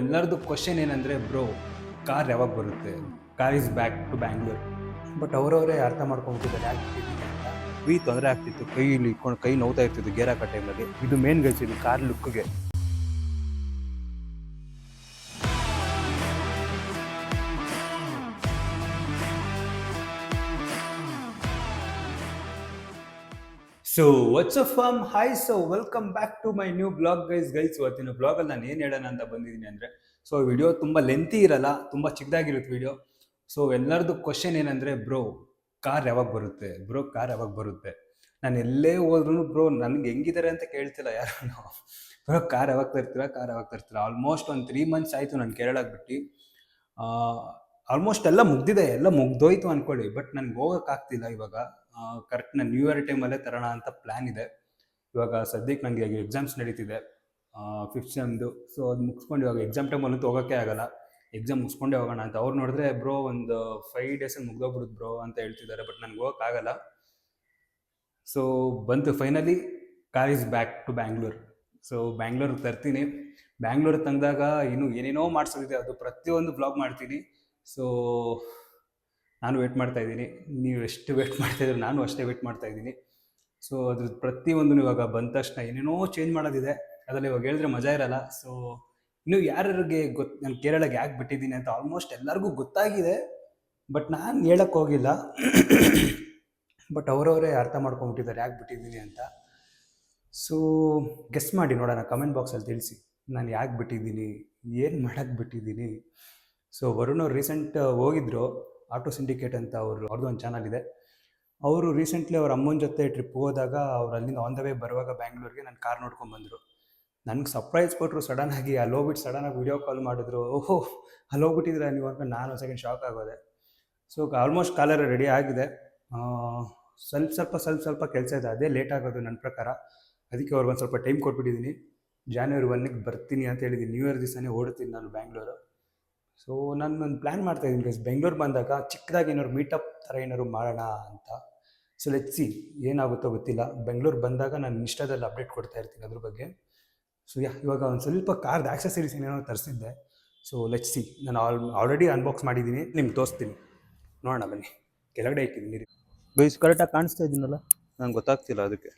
ಎಲ್ಲರದ್ದು ಕ್ವಶನ್ ಏನಂದರೆ bro, car ಯಾವಾಗ ಬರುತ್ತೆ? Car is back to Bangalore. But ಅವರವರೇ ಅರ್ಥ ಮಾಡ್ಕೊಂಡ್ಬಿಟ್ಟಿದ್ದಾರೆ ಯಾಕೆ ಬಿಟ್ಟಿದ್ದೀನಿ ಅಂತ. ತೊಂದರೆ ಆಗ್ತಿತ್ತು, ಕೈಲಿ ಇಟ್ಕೊಂಡು ಕೈ ನೋವ್ತಾ ಇರ್ತಿತ್ತು ಗೇರ್ ಹಾಕೋ ಟೈಮಲ್ಲಿ. ಇದು ಮೇನ್ ಗಲ್ಸ್, ಇದು ಕಾರ್ ಲುಕ್ಗೆ. So what's up fam, hi. So welcome back to my new blog guys. ಇವತ್ತಿನ ಬ್ಲಾಗಲ್ಲಿ ನಾನು ಏನು ಹೇಳೋಣ ಅಂತ ಬಂದಿದ್ದೀನಿ ಅಂದರೆ, ಸೊ ವಿಡಿಯೋ ತುಂಬ ಲೆಂತಿ ಇರಲ್ಲ, ತುಂಬ ಚಿಕ್ಕದಾಗಿರುತ್ತೆ ವಿಡಿಯೋ. ಸೊ ಎಲ್ಲರದ್ದು ಕ್ವಶನ್ ಏನಂದರೆ, ಬ್ರೋ ಕಾರ್ ಯಾವಾಗ ಬರುತ್ತೆ? ಬ್ರೋ ಕಾರ್ ಯಾವಾಗ ಬರುತ್ತೆ? ನಾನು ಎಲ್ಲೇ ಹೋದ್ರೂ ಬ್ರೋ ನನಗೆ ಹೆಂಗಿದ್ದಾರೆ ಅಂತ ಕೇಳ್ತಿಲ್ಲ ಯಾರು. ಬ್ರೋ ಕಾರ್ ಯಾವಾಗ ತರ್ತೀರಾ, ಕಾರ್ ಯಾವಾಗ ತರ್ತೀರಾ? ಆಲ್ಮೋಸ್ಟ್ ಒಂದು 3 months ಆಯಿತು ನಾನು ಕೇರಳಕ್ಕೆ ಬಿಟ್ಟು. ಆಲ್ಮೋಸ್ಟ್ ಎಲ್ಲ ಮುಗ್ದಿದೆ, ಎಲ್ಲ ಮುಗ್ದೋಯ್ತು ಅಂದ್ಕೊಳ್ಳಿ. ಬಟ್ ನನಗೆ ಹೋಗೋಕ್ಕಾಗ್ತಿಲ್ಲ ಇವಾಗ. ಕರೆಕ್ಟ್ ನಾನು ನ್ಯೂ ಇಯರ್ ಟೈಮಲ್ಲೇ ತರೋಣ ಅಂತ ಪ್ಲ್ಯಾನ್ ಇದೆ. ಇವಾಗ ಸದ್ಯಕ್ಕೆ ನನಗೆ ಎಕ್ಸಾಮ್ಸ್ ನಡೀತಿದೆ, 5th ಸೆಮ್ದು. ಸೊ ಅದು ಮುಗಿಸ್ಕೊಂಡು ಇವಾಗ ಎಕ್ಸಾಮ್ ಟೈಮಲ್ಲಂತೂ ಹೋಗೋಕ್ಕೆ ಆಗಲ್ಲ. ಎಕ್ಸಾಮ್ ಮುಗಿಸ್ಕೊಂಡೇ ಹೋಗೋಣ ಅಂತ. ಅವ್ರು ನೋಡಿದ್ರೆ ಬ್ರೋ ಒಂದು 5 ಡೇಸಲ್ಲಿ ಮುಗ್ದೋಗ್ಬಿಡುತ್ತೆ ಬ್ರೋ ಅಂತ ಹೇಳ್ತಿದ್ದಾರೆ. ಬಟ್ ನನಗೆ ಹೋಗೋಕ್ಕಾಗಲ್ಲ. ಸೊ ಬಂತು finally, car is back to Bangalore. So ಬ್ಯಾಂಗ್ಳೂರಿಗೆ ತರ್ತೀನಿ. ಬ್ಯಾಂಗ್ಳೂರಿಗೆ ತಂದಾಗ ಇನ್ನೂ ಏನೇನೋ ಮಾಡಿಸೋದಿದೆ, ಅದು ಪ್ರತಿಯೊಂದು ಬ್ಲಾಗ್ ಮಾಡ್ತೀನಿ. ಸೊ ನಾನು ವೇಟ್ ಮಾಡ್ತಾ ಇದ್ದೀನಿ, ನೀವು ಎಷ್ಟು ವೇಟ್ ಮಾಡ್ತಾಯಿದ್ರೆ ನಾನು ಅಷ್ಟೇ ವೇಟ್ ಮಾಡ್ತಾ ಇದ್ದೀನಿ. ಸೊ ಅದ್ರದ್ದು ಪ್ರತಿಯೊಂದು ಇವಾಗ ಬಂದ ತಕ್ಷಣ ಏನೇನೋ ಚೇಂಜ್ ಮಾಡೋದಿದೆ, ಅದರಲ್ಲಿ ಇವಾಗ ಹೇಳಿದ್ರೆ ಮಜಾ ಇರಲ್ಲ. ಸೊ ಇನ್ನು ಯಾರಿಗೆ ನಾನು ಕೇರಳಕ್ಕೆ ಯಾಕೆ ಬಿಟ್ಟಿದ್ದೀನಿ ಅಂತ ಆಲ್ಮೋಸ್ಟ್ ಎಲ್ಲರಿಗೂ ಗೊತ್ತಾಗಿದೆ. ಬಟ್ ನಾನು ಹೇಳಕ್ಕೆ ಹೋಗಿಲ್ಲ. ಬಟ್ ಅವರವರೇ ಅರ್ಥ ಮಾಡ್ಕೊಂಡ್ಬಿಟ್ಟಿದ್ದಾರೆ ಯಾಕೆ ಬಿಟ್ಟಿದ್ದೀನಿ ಅಂತ. ಸೊ ಗೆಸ್ ಮಾಡಿ ನೋಡೋಣ, ಕಮೆಂಟ್ ಬಾಕ್ಸಲ್ಲಿ ತಿಳಿಸಿ ನಾನು ಯಾಕೆ ಬಿಟ್ಟಿದ್ದೀನಿ, ಏನು ಮಾಡೋಕ್ಕೆ ಬಿಟ್ಟಿದ್ದೀನಿ. ಸೊ ವರುಣ್ ಅವ್ರು ರೀಸೆಂಟ್ ಹೋಗಿದ್ರು ಆಟೋ ಸಿಂಡಿಕೇಟ್ ಅಂತ, ಅವ್ರದ್ದು ಒಂದು ಚಾನಲ್ ಇದೆ. ಅವರು ರೀಸೆಂಟ್ಲಿ ಅವ್ರ ಅಮ್ಮನ ಜೊತೆ ಟ್ರಿಪ್ ಹೋದಾಗ ಅವ್ರು ಅಲ್ಲಿಂದ ಆನ್ ದ ವೇ ಬರುವಾಗ ಬ್ಯಾಂಗ್ಳೂರಿಗೆ ನನ್ನ ಕಾರ್ ನೋಡ್ಕೊಂಡು ಬಂದರು. ನನಗೆ ಸರ್ಪ್ರೈಸ್ ಕೊಟ್ಟರು ಸಡನ್ನಾಗಿ. ಅಲ್ಲಿ ಹೋಗ್ಬಿಟ್ಟು ಸಡನ್ನಾಗಿ ವಿಡಿಯೋ ಕಾಲ್ ಮಾಡಿದ್ರು. ಓಹೋ ಅಲ್ಲಿ ಹೋಗ್ಬಿಟ್ಟಿದ್ರೆ ನೀವು ಅಂತ ನಾನು ಒಂದು ಸೆಕೆಂಡ್ ಶಾಕ್ ಆಗೋದೆ. ಸೊ ಆಲ್ಮೋಸ್ಟ್ ಕಾಲೆಲ್ಲ ರೆಡಿ ಆಗಿದೆ. ಸ್ವಲ್ಪ ಕೆಲಸ ಇದೆ, ಅದೇ ಲೇಟ್ ಆಗೋದು ನನ್ನ ಪ್ರಕಾರ. ಅದಕ್ಕೆ ಅವ್ರಿಗೊಂದು ಸ್ವಲ್ಪ ಟೈಮ್ ಕೊಟ್ಬಿಟ್ಟಿದ್ದೀನಿ. January 1ಕ್ಕೆ ಬರ್ತೀನಿ ಅಂತ ಹೇಳಿದ್ದೀನಿ. ನ್ಯೂ ಇಯರ್ ದಿವಸನೇ ಓಡ್ತೀನಿ ನಾನು ಬ್ಯಾಂಗ್ಳೂರು. ಸೊ ನಾನು ಪ್ಲ್ಯಾನ್ ಮಾಡ್ತಾಯಿದ್ದೀನಿ ಗೈಸ್, ಬೆಂಗ್ಳೂರು ಬಂದಾಗ ಚಿಕ್ಕದಾಗಿ ಏನಾದ್ರು ಮೀಟಪ್ ಥರ ಏನಾದ್ರು ಮಾಡೋಣ ಅಂತ. ಸೊ ಲೆಟ್ಸ್ ಸಿ ಏನಾಗುತ್ತೋ ಗೊತ್ತಿಲ್ಲ. ಬೆಂಗ್ಳೂರು ಬಂದಾಗ ನಾನು ಇನ್ಸ್ಟಾದಲ್ಲಿ ಅಪ್ಡೇಟ್ ಕೊಡ್ತಾ ಇರ್ತೀನಿ ಅದ್ರ ಬಗ್ಗೆ. ಸೊ ಇವಾಗ ಒಂದು ಸ್ವಲ್ಪ ಕಾರ್ದು ಆಕ್ಸೆಸರೀಸ್ ಏನೇನೋ ತರಿಸಿದ್ದೆ. So let's see. ನಾನು ಆಲ್ರೆಡಿ ಅನ್ಬಾಕ್ಸ್ ಮಾಡಿದ್ದೀನಿ, ನಿಮ್ಗೆ ತೋರಿಸ್ತೀನಿ. ನೋಡೋಣ ಬನ್ನಿ. ಕೆಳಗಡೆ ಇಟ್ಟಿದ್ದೀನಿ ಗೈಸ್, ಕರೆಕ್ಟಾಗಿ ಕಾಣಿಸ್ತಾ ಇದ್ದೀನಲ್ಲ? ನಂಗೆ ಗೊತ್ತಾಗ್ತಿಲ್ಲ ಅದಕ್ಕೆ.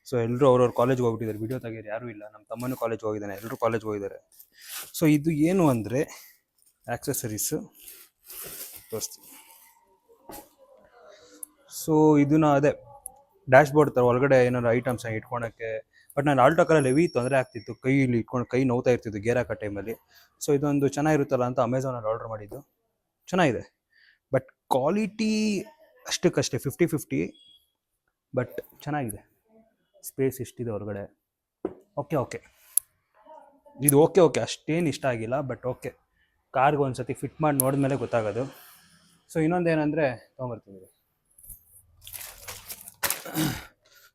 ಸೊ ಎಲ್ಲರೂ ಅವ್ರವ್ರ ಕಾಲೇಜ್ಗೆ ಹೋಗ್ಬಿಟ್ಟಿದ್ದಾರೆ, ವಿಡಿಯೋ ತೆಗಿಯೋರು ಯಾರೂ ಇಲ್ಲ. ನಮ್ಮ ತಮ್ಮನೂ ಕಾಲೇಜ್ಗೆ ಹೋಗಿದ್ದಾನೆ, ಎಲ್ಲರೂ ಕಾಲೇಜ್ಗೆ ಹೋಗಿದ್ದಾರೆ. ಸೊ ಇದು ಏನು ಅಂದರೆ ಆಕ್ಸೆಸರೀಸು ತೋರಿಸ್ತೀನಿ. ಸೊ ಇದನ್ನ ಅದೇ ಡ್ಯಾಶ್ ಬೋರ್ಡ್ ಥರ ಒಳಗಡೆ ಏನಾದ್ರು ಐಟಮ್ಸ್ ಇಟ್ಕೊಳಕ್ಕೆ. ಬಟ್ ನಾನು ಆಲ್ಟೋ ಕಾರಲ್ಲಿ ಹೆವಿ ತೊಂದರೆ ಆಗ್ತಿತ್ತು, ಕೈಲಿ ಇಟ್ಕೊಂಡು ಕೈ ನೋವ್ತಾ ಇರ್ತಿತ್ತು ಗೇರ್ ಹಾಕೋ ಟೈಮಲ್ಲಿ. ಸೊ ಇದೊಂದು ಚೆನ್ನಾಗಿರುತ್ತಲ್ಲ ಅಂತ ಅಮೆಝಾನಲ್ಲಿ ಆರ್ಡರ್ ಮಾಡಿದ್ದು. ಚೆನ್ನಾಗಿದೆ, ಬಟ್ ಕ್ವಾಲಿಟಿ ಅಷ್ಟಕ್ಕಷ್ಟೇ 50-50. ಬಟ್ ಚೆನ್ನಾಗಿದೆ. ಸ್ಪೇಸ್ ಎಷ್ಟಿದೆ ಹೊರಗಡೆ. ಓಕೆ ಇದು ಓಕೆ ಅಷ್ಟೇನು ಇಷ್ಟ ಆಗಿಲ್ಲ, ಬಟ್ ಓಕೆ. ಕಾರ್ಗೆ ಒಂದು ಸತಿ ಫಿಟ್ ಮಾಡಿ ನೋಡಿದ್ಮೇಲೆ ಗೊತ್ತಾಗೋದು. ಸೊ ಇನ್ನೊಂದೇನೆಂದರೆ ತೊಗೊಂಬರ್ತೀನಿ.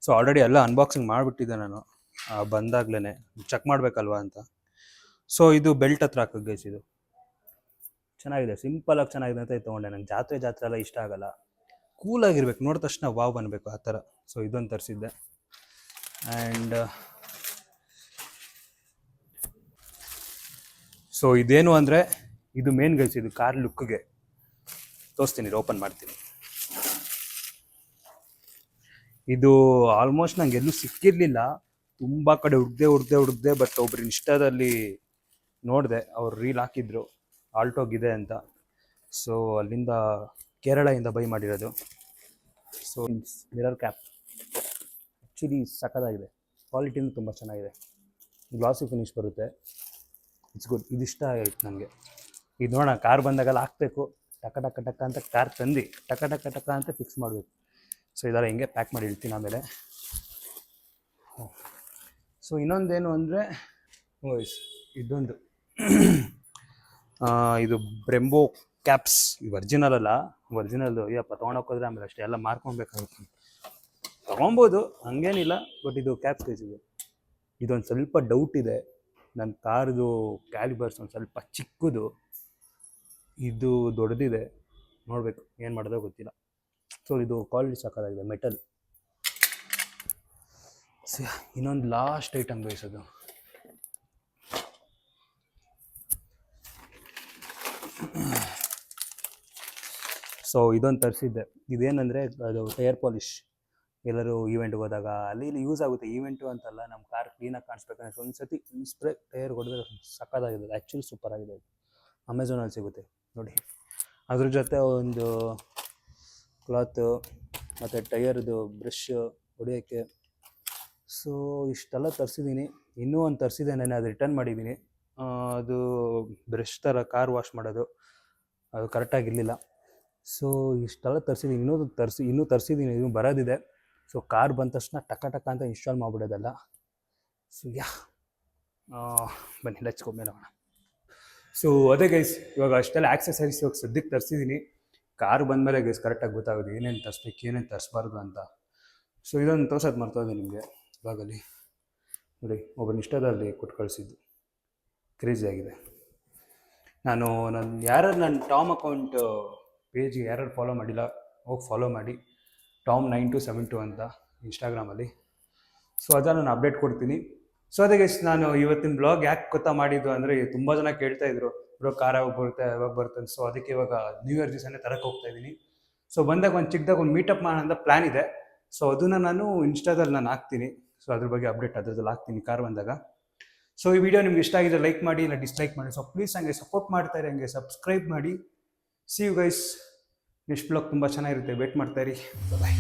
ಸೊ ಆಲ್ರೆಡಿ ಎಲ್ಲ ಅನ್ಬಾಕ್ಸಿಂಗ್ ಮಾಡಿಬಿಟ್ಟಿದ್ದೆ ನಾನು ಬಂದಾಗ್ಲೇ, ಚೆಕ್ ಮಾಡಬೇಕಲ್ವಾ ಅಂತ. ಸೊ ಇದು ಬೆಲ್ಟ್ ಹತ್ರ ಹಾಕೋದು ಗೈಸ್. ಇದು ಚೆನ್ನಾಗಿದೆ, ಸಿಂಪಲಾಗಿ ಚೆನ್ನಾಗಿದೆ ಅಂತ ತೊಗೊಂಡೆ. ನಂಗೆ ಜಾತ್ರೆ ಎಲ್ಲ ಇಷ್ಟ ಆಗಲ್ಲ, ಕೂಲಾಗಿರ್ಬೇಕು, ನೋಡಿದ ತಕ್ಷಣ ವಾವ್ ಬನ್ನಬೇಕು ಆ ಥರ. ಸೊ ಇದೊಂದು ತರಿಸಿದ್ದೆ. ಆ್ಯಂಡ್ ಸೊ ಇದೇನು ಅಂದರೆ, ಇದು ಮೇನ್ ಗೈಸ್, ಇದು ಕಾರ್ ಲುಕ್ಗೆ ತೋರಿಸ್ತೀನಿ, ಓಪನ್ ಮಾಡ್ತೀನಿ. ಇದು ಆಲ್ಮೋಸ್ಟ್ ನಂಗೆ ಎಲ್ಲೂ ಸಿಕ್ಕಿರಲಿಲ್ಲ, ತುಂಬ ಕಡೆ ಹುಡ್ದೆ. ಬಟ್ ಒಬ್ರು ಇನ್ಸ್ಟಾದಲ್ಲಿ ನೋಡಿದೆ, ಅವ್ರು ರೀಲ್ ಹಾಕಿದ್ರು ಆಲ್ಟೋಗಿದೆ ಅಂತ. ಸೊ ಅಲ್ಲಿಂದ ಕೇರಳದಿಂದ ಬೈ ಮಾಡಿರೋದು. ಸೊ ಮಿರರ್ ಕ್ಯಾಪ್ ಆ್ಯಕ್ಚುಲಿ ಸಖತ್ತಾಗಿದೆ, ಕ್ವಾಲಿಟಿನೂ ತುಂಬ ಚೆನ್ನಾಗಿದೆ, ಗ್ಲಾಸಿ ಫಿನಿಶ್ ಬರುತ್ತೆ. ಇಟ್ಸ್ ಗುಡ್, ಇದಿಷ್ಟ ಆಯಿತು ನನಗೆ. ಇದು ನೋಡೋಣ, ಕಾರ್ ಬಂದಾಗೆಲ್ಲ ಹಾಕಬೇಕು, ಟಕ ಅಂತ ಕಾರ್ ತಂದು ಟಕ ಅಂತ ಫಿಕ್ಸ್ ಮಾಡಬೇಕು. ಸೊ ಇದೆಲ್ಲ ಹಿಂಗೆ ಪ್ಯಾಕ್ ಮಾಡಿ ಇಡ್ತೀನಿ ಆಮೇಲೆ. ಸೊ ಇನ್ನೊಂದೇನು ಅಂದರೆ ಇದೊಂದು ಇದು ಬ್ರೆಂಬೋ ಕ್ಯಾಪ್ಸ್. ಒರಿಜಿನಲ್ ಅಲ್ಲ, ಒರಿಜಿನಲ್ಲು ಅಯ್ಯಪ್ಪ ತೊಗೊಂಡೋಗೋದ್ರೆ ಆಮೇಲೆ ಅಷ್ಟೇ ಎಲ್ಲ ಮಾರ್ಕೊಬೇಕಾಗುತ್ತೆ. ತೊಗೊಬೋದು, ಹಂಗೇನಿಲ್ಲ. ಬಟ್ ಇದು ಕ್ಯಾಪ್ಸ್ ಇದೆ. ಇದೊಂದು ಸ್ವಲ್ಪ ಡೌಟ್ ಇದೆ, ನನ್ನ ಕಾರ್ದು ಕ್ಯಾಲಿಬರ್ಸ್ ಒಂದು ಸ್ವಲ್ಪ ಚಿಕ್ಕದು, ಇದು ದೊಡ್ಡದಿದೆ. ನೋಡಬೇಕು ಏನು ಮಾಡೋದೋ ಗೊತ್ತಿಲ್ಲ. ಸೊ ಇದು ಕ್ವಾಲಿಟಿ ಸಾಕಾಗಿದೆ, ಮೆಟಲ್. ಇನ್ನೊಂದು ಲಾಸ್ಟ್ ಐಟಮ್ ಬೇಯಿಸೋದು. ಸೊ ಇದೊಂದು ತರಿಸಿದ್ದೆ. ಇದೇನಂದರೆ ಅದು ಟೈರ್ ಪಾಲಿಷ್. ಎಲ್ಲರೂ ಈವೆಂಟ್ಗೆ ಹೋದಾಗ ಅಲ್ಲಿ ಇಲ್ಲಿ ಯೂಸ್ ಆಗುತ್ತೆ. ಈವೆಂಟು ಅಂತಲ್ಲ, ನಮ್ಮ ಕಾರ್ ಕ್ಲೀನಾಗಿ ಕಾಣಿಸ್ಬೇಕಂದ್ರೆ ಒಂದು ಸತಿ ಸ್ಪ್ರೇ ಟೈರ್ ಹೊಡೆದ್ರೆ ಸಕ್ಕತ್ತಾಗಿದೆ. ಆ್ಯಕ್ಚುಲಿ ಸೂಪರ್ ಆಗಿದೆ ಇದು. ಅಮೆಝಾನಲ್ಲಿ ಸಿಗುತ್ತೆ ನೋಡಿ. ಅದ್ರ ಜೊತೆ ಒಂದು ಕ್ಲಾತು ಮತ್ತು ಟೈರ್ದು ಬ್ರಷ್ ಹೊಡೆಯೋಕ್ಕೆ. ಸೊ ಇಷ್ಟೆಲ್ಲ ತರಿಸಿದ್ದೀನಿ. ಇನ್ನೂ ಒಂದು ತರಿಸಿದೆ, ನಾನು ಅದು ರಿಟರ್ನ್ ಮಾಡಿದ್ದೀನಿ. ಅದು ಬ್ರಷ್ ಥರ ಕಾರ್ ವಾಶ್ ಮಾಡೋದು, ಅದು ಕರೆಕ್ಟಾಗಿರಲಿಲ್ಲ. ಸೊ ಇಷ್ಟೆಲ್ಲ ತರಿಸಿದ್ದೀನಿ. ಇನ್ನೂ ತರಿಸಿದ್ದೀನಿ, ಇನ್ನೂ ಬರೋದಿದೆ. ಸೊ ಕಾರ್ ಬಂದ ತಕ್ಷಣ ಟಕ ಟಕ ಅಂತ ಇನ್ಸ್ಟಾಲ್ ಮಾಡಿಬಿಡೋದಲ್ಲ. ಸೊ ಬನ್ನಿ ಲೆಟ್ಸ್ ಮೇಲೆ ಹೋಗೋಣ. ಸೊ ಅದೇ ಗೈಸ್, ಇವಾಗ ಅಷ್ಟೆಲ್ಲ ಆಕ್ಸೆಸರೀಸ್ ಇವಾಗ ಸದ್ಯಕ್ಕೆ ತರಿಸಿದ್ದೀನಿ. ಕಾರ್ ಬಂದಮೇಲೆ ಗೈಸ್ ಕರೆಕ್ಟಾಗಿ ಗೊತ್ತಾಗೋದು ಏನೇನು ತರಿಸ್ಬೇಕು, ಏನೇನು ತರಿಸ್ಬಾರ್ದು ಅಂತ. ಸೊ ಇದೊಂದು ತೋರ್ಸೋದು ಮರ್ತೋದೆ ನಿಮಗೆ. ಇವಾಗಲ್ಲಿ ನೋಡಿ, ಒಬ್ಬನ ಇಷ್ಟದಲ್ಲಿ ಕೊಟ್ಟು ಕಳಿಸಿದ್ದು ಕ್ರೇಜಿಯಾಗಿದೆ. ನಾನು ನನ್ನ ಟಾಮ್ ಅಕೌಂಟ್ ಪೇಜ್ಗೆ ಯಾರು ಫಾಲೋ ಮಾಡಿಲ್ಲ, ಹೋಗಿ ಫಾಲೋ ಮಾಡಿ. Tom9272 ಅಂತ ಇನ್ಸ್ಟಾಗ್ರಾಮಲ್ಲಿ. ಸೊ ಅದನ್ನು ನಾನು ಅಪ್ಡೇಟ್ ಕೊಡ್ತೀನಿ. ಸೊ ಅದೇ ಗೈಸ್, ನಾನು ಇವತ್ತಿನ ಬ್ಲಾಗ್ ಯಾಕೆ ಗೊತ್ತಾ ಮಾಡಿದ್ದು ಅಂದರೆ, ತುಂಬ ಜನ ಕೇಳ್ತಾಯಿದ್ರು ಬ್ರೋ ಕಾರ್ ಯಾವಾಗ ಬರುತ್ತೆ. ಸೊ ಅದಕ್ಕೆ ಇವಾಗ ನ್ಯೂ ಇಯರ್ ದಿವಸನೇ ತರಕ್ಕೆ ಹೋಗ್ತಾ ಇದ್ದೀನಿ. ಸೊ ಬಂದಾಗ ಒಂದು ಚಿಕ್ಕದಾಗ ಒಂದು ಮೀಟಪ್ ಮಾಡೋಣ ಅಂತ ಪ್ಲ್ಯಾನ್ ಇದೆ. ಸೊ ಅದನ್ನು ನಾನು ಇನ್ಸ್ಟಾದಲ್ಲಿ ನಾನು ಹಾಕ್ತೀನಿ. ಸೊ ಅದ್ರ ಬಗ್ಗೆ ಅಪ್ಡೇಟ್ ಅದ್ರದ್ದು ಹಾಕ್ತೀನಿ ಕಾರ್ ಬಂದಾಗ. ಸೊ ಈ ವಿಡಿಯೋ ನಿಮ್ಗೆ ಇಷ್ಟ ಆಗಿದೆ ಲೈಕ್ ಮಾಡಿ, ಇಲ್ಲ ಡಿಸ್ಲೈಕ್ ಮಾಡಿ. ಸೊ ಪ್ಲೀಸ್ ಹಂಗೆ ಸಪೋರ್ಟ್ ಮಾಡ್ತಾಯಿರಿ, ಹಂಗೆ ಸಬ್ಸ್ಕ್ರೈಬ್ ಮಾಡಿ. See you guys. Next blog ತುಂಬ ಚೆನ್ನಾಗಿರುತ್ತೆ, ವೇಟ್ ಮಾಡ್ತಾಯಿರಿ. ಬಾಯ್.